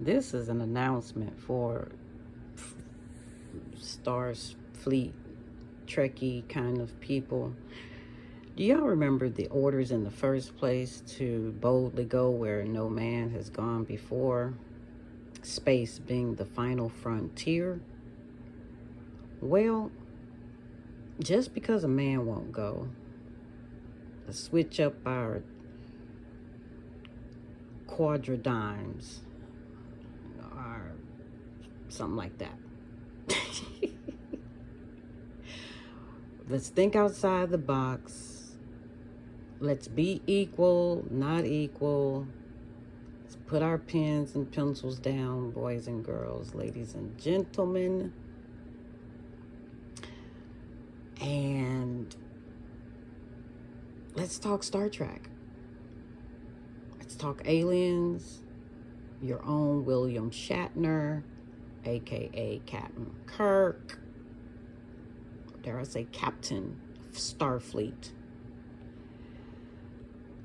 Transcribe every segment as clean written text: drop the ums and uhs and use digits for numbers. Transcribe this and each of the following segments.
This is an announcement for Stars Fleet Trekkie kind of people. Do y'all remember the orders in the first place to boldly go where no man has gone before? Space being the final frontier. Well, just because a man won't go, let's switch up our quadradimes or something like that. Let's think outside the box. Let's be equal, not equal. Let's put our pens and pencils down, boys and girls, ladies and gentlemen. And let's talk Star Trek. Let's talk aliens. Your own William Shatner, aka Captain Kirk. Dare I say Captain of Starfleet.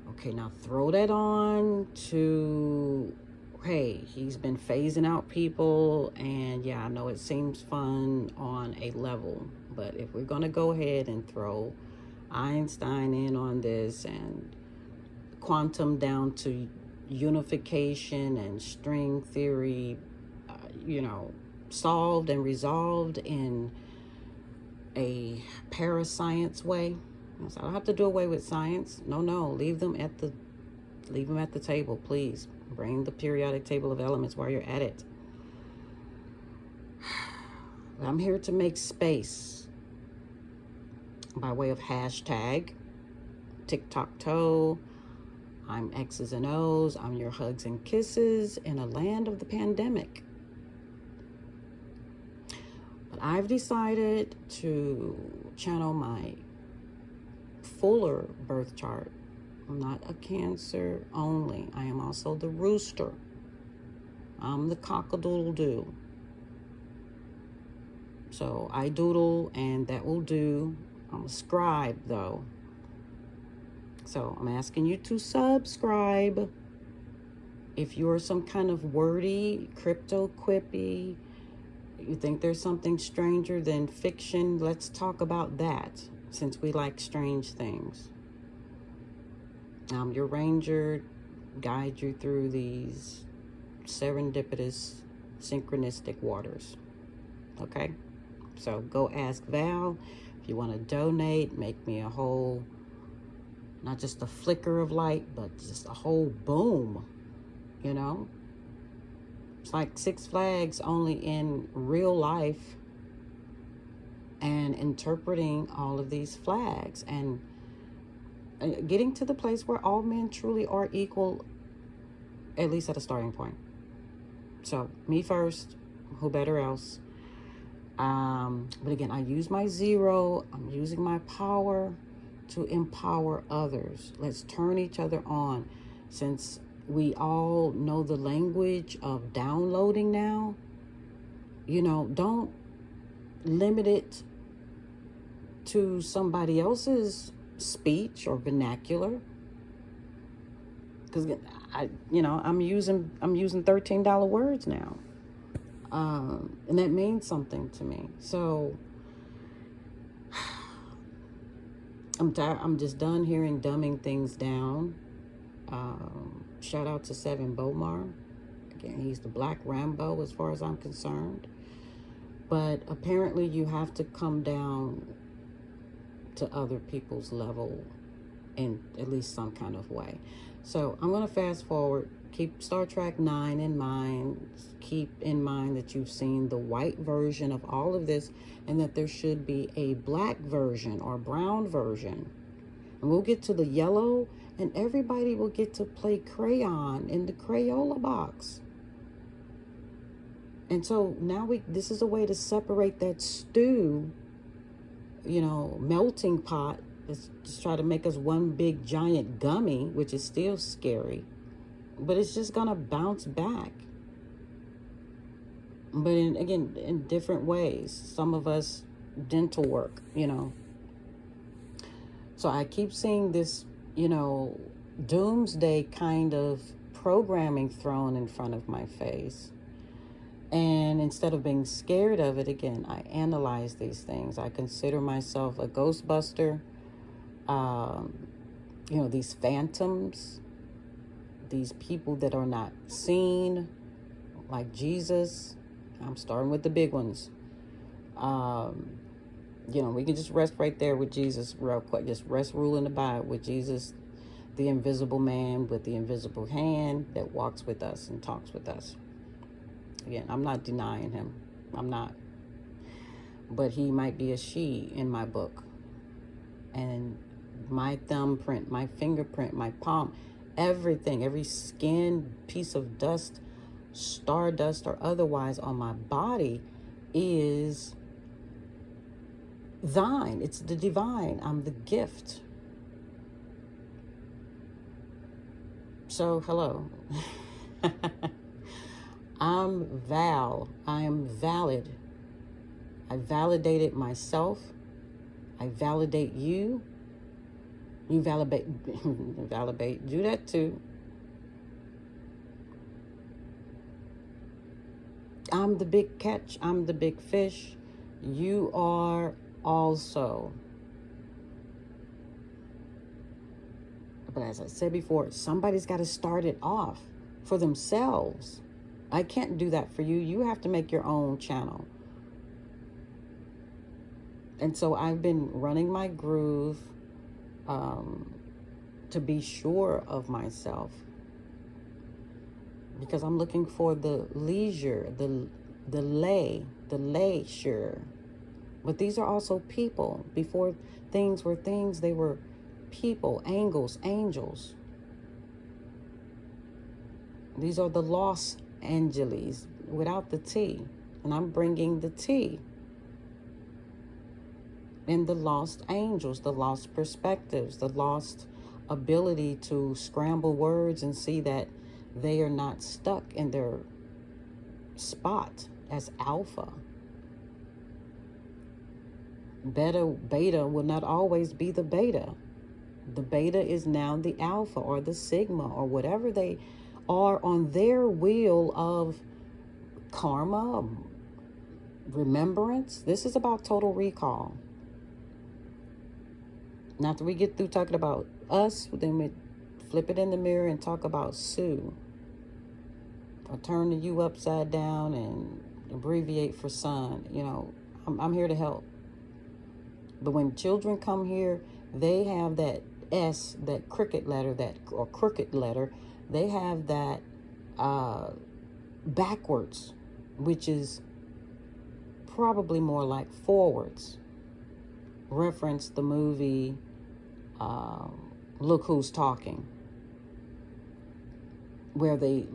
Okay, now throw that on to, hey, he's been phasing out people, and yeah, I know it seems fun on a level, but if we're going to go ahead and throw Einstein in on this and quantum down to unification and string theory, solved and resolved in a parascience way. So I don't have to do away with science. No, leave them at the table, please. Bring the periodic table of elements while you're at it. I'm here to make space by way of hashtag tic-tac-toe. I'm X's and O's. I'm your hugs and kisses in a land of the pandemic. But I've decided to channel my fuller birth chart. I'm not a Cancer only. I am also the rooster. I'm the cock-a-doodle-doo. So I doodle and that will do. I'm a scribe though. So I'm asking you to subscribe. If you're some kind of wordy, crypto quippy, you think there's something stranger than fiction, let's talk about that, since we like strange things. I'm your ranger, guide you through these serendipitous, synchronistic waters. Okay? So GoAskVal. If you want to donate, make me a whole, not just a flicker of light, but just a whole boom, It's like Six Flags, only in real life, and interpreting all of these flags and getting to the place where all men truly are equal, at least at a starting point. So me first, who better else? But again, I use my zero. I'm using my power to empower others. Let's turn each other on. Since we all know the language of downloading now, don't limit it to somebody else's speech or vernacular. Because I'm using $13 words now. And that means something to me. So I'm just done hearing dumbing things down. Shout out to Seven Bomar. Again, he's the Black Rambo as far as I'm concerned. But apparently you have to come down to other people's level in at least some kind of way. So I'm going to fast forward. Keep Star Trek 9 in mind. Keep in mind that you've seen the white version of all of this, and that there should be a black version or brown version. And we'll get to the yellow, and everybody will get to play crayon in the Crayola box. And so now this is a way to separate that stew, melting pot. Let's just try to make us one big giant gummy, which is still scary. But it's just going to bounce back. But in different ways. Some of us, dental work, So I keep seeing this, doomsday kind of programming thrown in front of my face. And instead of being scared of it, again, I analyze these things. I consider myself a ghostbuster. These phantoms, these people that are not seen, like Jesus. I'm starting with the big ones. We can just rest right there with Jesus real quick. Just rest, rule, and abide with Jesus, the invisible man with the invisible hand that walks with us and talks with us. Again, I'm not denying him. I'm not. But he might be a she in my book. And my thumbprint, my fingerprint, my palm, everything, every skin, piece of dust, stardust or otherwise on my body is thine. It's the divine. I'm the gift. So, hello. I'm Val. I am valid. I validated myself. I validate you. You validate. Do that too. I'm the big catch. I'm the big fish. You are also. But as I said before, somebody's got to start it off for themselves. I can't do that for you. You have to make your own channel. And so I've been running my groove to be sure of myself, because I'm looking for the leisure, the leisure. But these are also people. Before things were things, they were people, angels. These are the Los Angeles without the T. And I'm bringing the T. And the lost angels, the lost perspectives, the lost ability to scramble words and see that they are not stuck in their spot as alpha. Beta will not always be the beta. The beta is now the alpha or the sigma or whatever they are on their wheel of karma, remembrance. This is about total recall. Now, after we get through talking about us, then we flip it in the mirror and talk about Sue. Or turn the U upside down and abbreviate for son. I'm here to help. But when children come here, they have that S, that cricket letter, or crooked letter. They have that backwards, which is probably more like forwards. Reference the movie Look Who's Talking, where they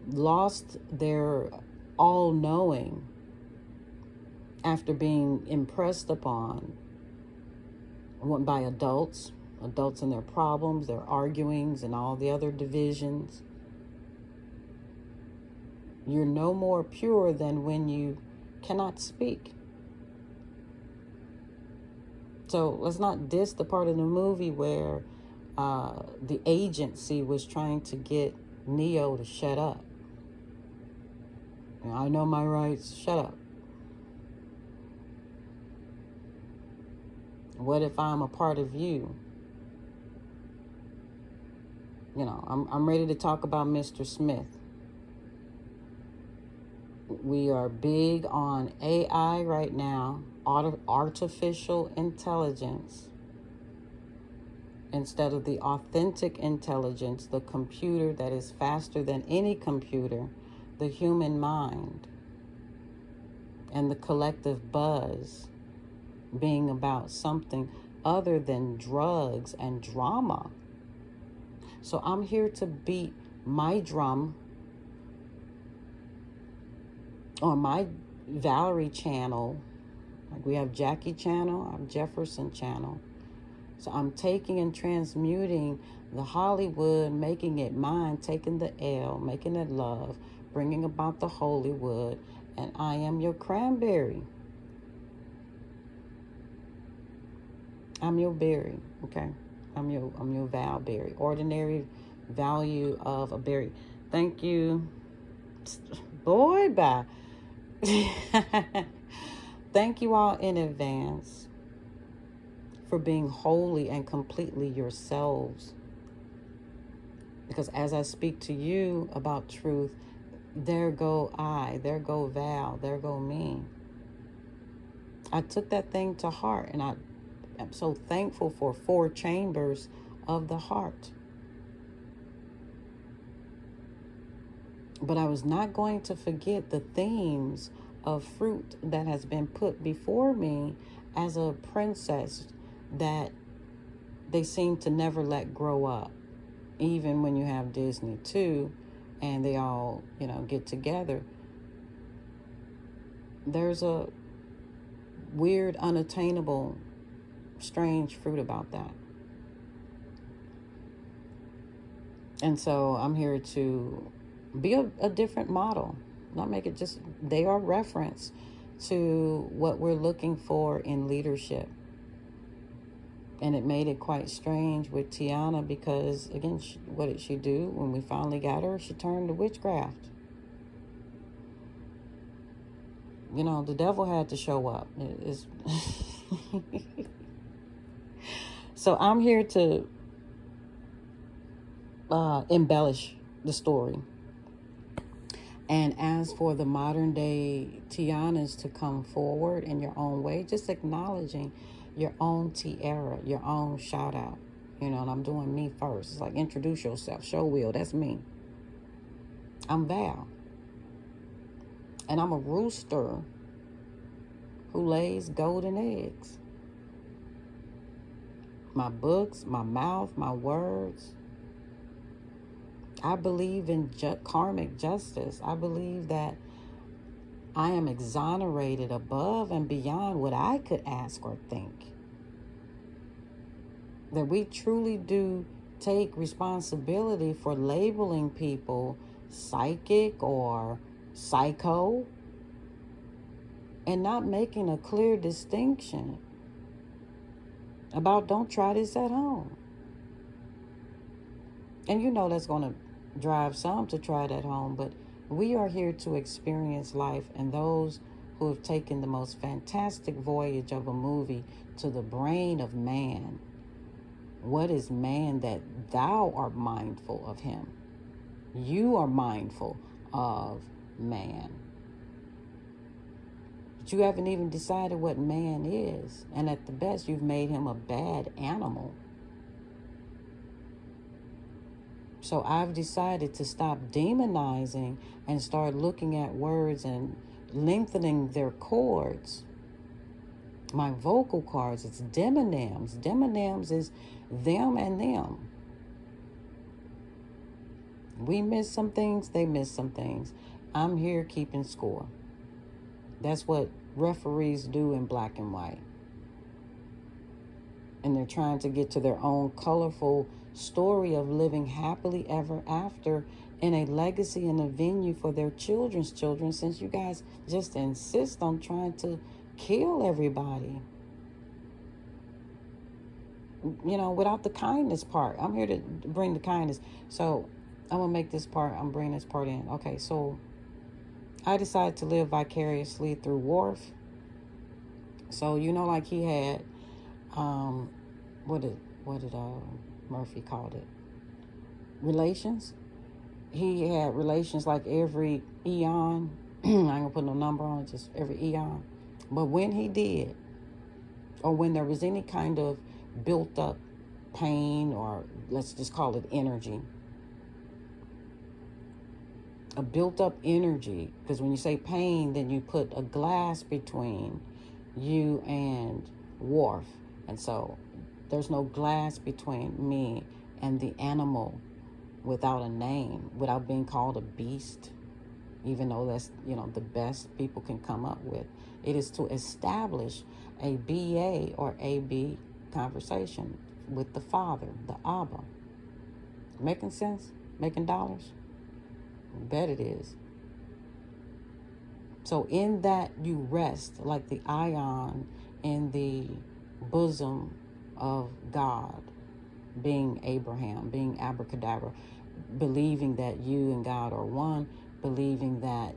lost their all-knowing after being impressed upon by adults and their problems, their arguings, and all the other divisions. You're no more pure than when you cannot speak. So let's not diss the part of the movie where the agency was trying to get Neo to shut up. I know my rights. Shut up. What if I'm a part of you? I'm ready to talk about Mr. Smith. We are big on AI right now, artificial intelligence, instead of the authentic intelligence, the computer that is faster than any computer, the human mind, and the collective buzz being about something other than drugs and drama. So I'm here to beat my drum on my Valerie channel. Like we have Jackie channel, I have Jefferson channel. So I'm taking and transmuting the Hollywood, making it mine, taking the L, making it love, bringing about the Hollywood, and I am your cranberry. I'm your berry, okay? I'm your Val berry. Ordinary value of a berry. Thank you. Boy, bye. Thank you all in advance for being wholly and completely yourselves. Because as I speak to you about truth, there go I, there go Val, there go me. I took that thing to heart, and I am so thankful for 4 chambers of the heart. But I was not going to forget the themes of fruit that has been put before me as a princess that they seem to never let grow up. Even when you have Disney too, and they all, get together, there's a weird, unattainable, strange fruit about that. And so I'm here to be a different model, not make it just, they are reference to what we're looking for in leadership. And it made it quite strange with Tiana because, again, what did she do when we finally got her? She turned to witchcraft. The devil had to show up. So I'm here to embellish the story. And as for the modern day Tianas to come forward in your own way, just acknowledging your own tiara, your own shout out, and I'm doing me first. It's like, introduce yourself, show will, that's me. I'm Val. And I'm a rooster who lays golden eggs. My books, my mouth, my words. I believe in karmic justice. I believe that I am exonerated above and beyond what I could ask or think. That we truly do take responsibility for labeling people psychic or psycho and not making a clear distinction about don't try this at home. And that's going to drive some to try it at home, but we are here to experience life, and those who have taken the most fantastic voyage of a movie to the brain of man. What is man that thou art mindful of him? You are mindful of man. But you haven't even decided what man is. And at the best, you've made him a bad animal. So I've decided to stop demonizing and start looking at words and lengthening their chords. My vocal cords, it's demonyms. Demonyms is them and them. We miss some things, they miss some things. I'm here keeping score. That's what referees do in black and white. And they're trying to get to their own colorful story of living happily ever after in a legacy and a venue for their children's children, since you guys just insist on trying to kill everybody. Without the kindness part. I'm here to bring the kindness. So I'm going to make this part, I'm bringing this part in. Okay, so I decided to live vicariously through Worf. So, like he had, what did Murphy called it? Relations. He had relations like every eon. I ain't gonna put no number on it, just every eon. But when he did, or when there was any kind of built up pain, or let's just call it energy, a built up energy, because when you say pain, then you put a glass between you and Worf. And so there's no glass between me and the animal without a name, without being called a beast, even though that's, the best people can come up with. It is to establish a BA or AB conversation with the Father, the Abba. Making sense? Making dollars? I bet it is. So in that you rest like the ion in the bosom of God, being Abraham, being abracadabra. believing that you and God are one, believing that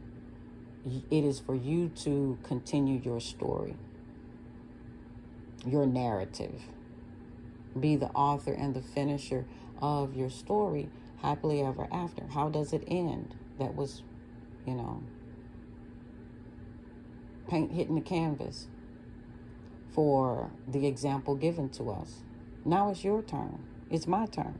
it is for you to continue your story, your narrative. Be the author and the finisher of your story, happily ever after. How does it end? That was, paint hitting the canvas for the example given to us. Now it's your turn. It's my turn.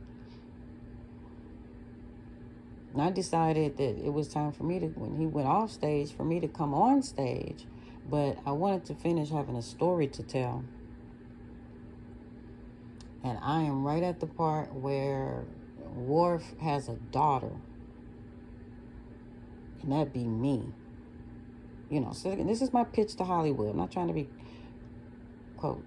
And I decided that it was time for me to, when he went off stage, for me to come on stage. But I wanted to finish having a story to tell. And I am right at the part where Worf has a daughter. And that'd be me. So this is my pitch to Hollywood. I'm not trying to be, quote,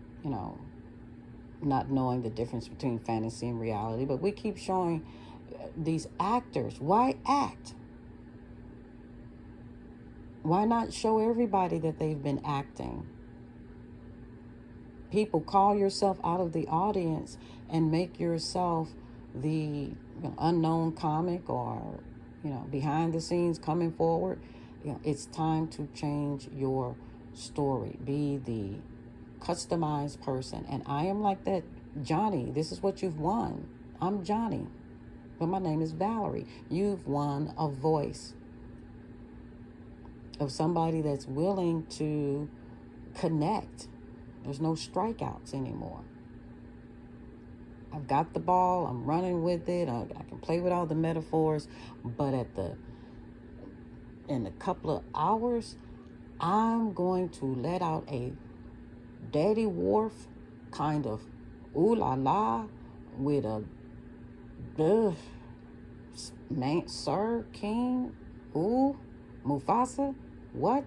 not knowing the difference between fantasy and reality. But we keep showing these actors. Why act? Why not show everybody that they've been acting? People, call yourself out of the audience and make yourself the unknown comic or, behind the scenes coming forward. It's time to change your story. Be the customized person. And I am like that. Johnny, this is what you've won. I'm Johnny, but my name is Valerie. You've won a voice of somebody that's willing to connect. There's no strikeouts anymore. I've got the ball. I'm running with it. I can play with all the metaphors, but in a couple of hours, I'm going to let out a Daddy Worf kind of ooh la la with a man, sir, king, ooh, Mufasa, what?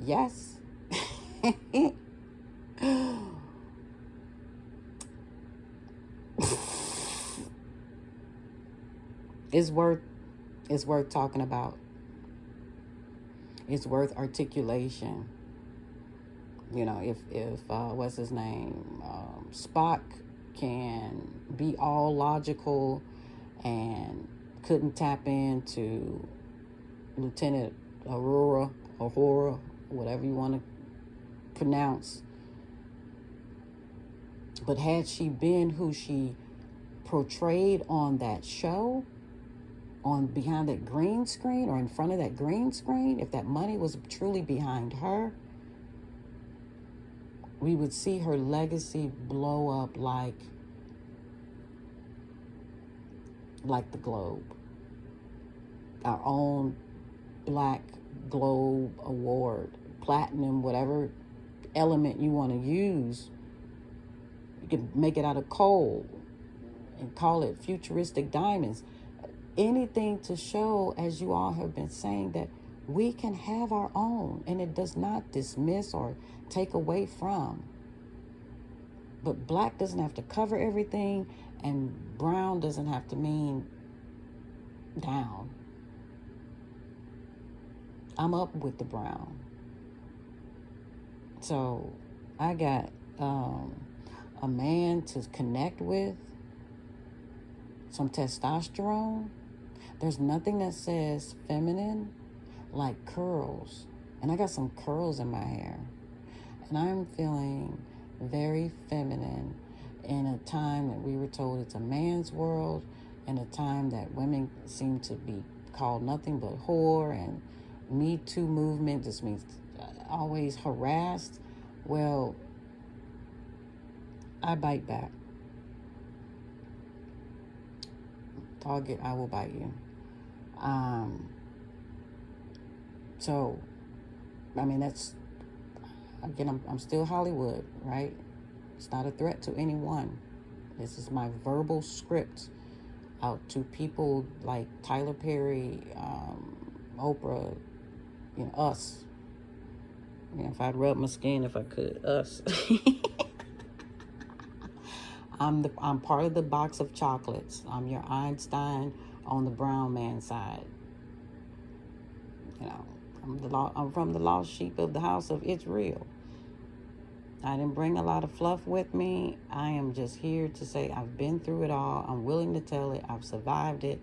Yes. It's worth talking about. It's worth articulation. If what's his name, Spock can be all logical and couldn't tap into Lieutenant Uhura, whatever you want to pronounce. But had she been who she portrayed on that show, behind that green screen or in front of that green screen, if that money was truly behind her, we would see her legacy blow up like the Globe. Our own Black Globe Award, platinum, whatever element you want to use. You can make it out of coal and call it futuristic diamonds. Anything to show, as you all have been saying, that we can have our own, and it does not dismiss or take away from. But black doesn't have to cover everything, and brown doesn't have to mean down. I'm up with the brown. So I got a man to connect with, some testosterone. There's nothing that says feminine like curls. And I got some curls in my hair. And I'm feeling very feminine in a time that we were told it's a man's world, in a time that women seem to be called nothing but whore, and Me Too movement just means always harassed. Well, I bite back. Target, I will bite you. So, I mean, that's, again, I'm still Hollywood, right? It's not a threat to anyone. This is my verbal script out to people like Tyler Perry, Oprah, us. If I'd rub my skin, if I could, us. I'm part of the box of chocolates. I'm your Einstein on the brown man side. I'm from the lost sheep of the house of It's Real. I didn't bring a lot of fluff with me. I am just here to say I've been through it all. I'm willing to tell it. I've survived it.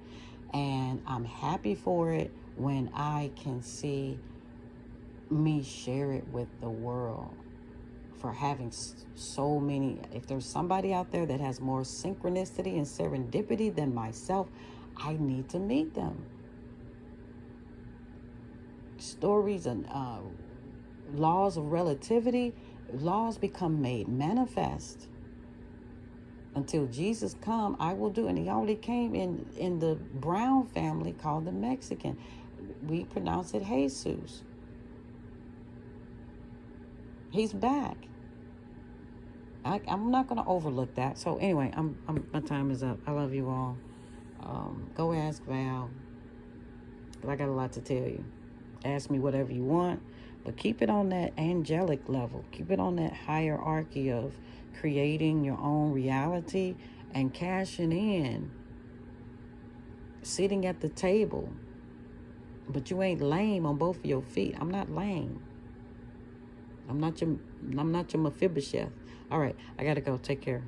And I'm happy for it when I can see me share it with the world, for having so many. If there's somebody out there that has more synchronicity and serendipity than myself, I need to meet them. Stories and laws of relativity, laws become made manifest. Until Jesus come, I will do. And he already came in the Brown family called the Mexican. We pronounce it Jesus. He's back. I'm not going to overlook that. So anyway, my time is up. I love you all. Go ask Val. But I got a lot to tell you. Ask me whatever you want, but keep it on that angelic level. Keep it on that hierarchy of creating your own reality and cashing in. Sitting at the table. But you ain't lame on both of your feet. I'm not lame. I'm not your Mephibosheth. All right, I gotta go. Take care.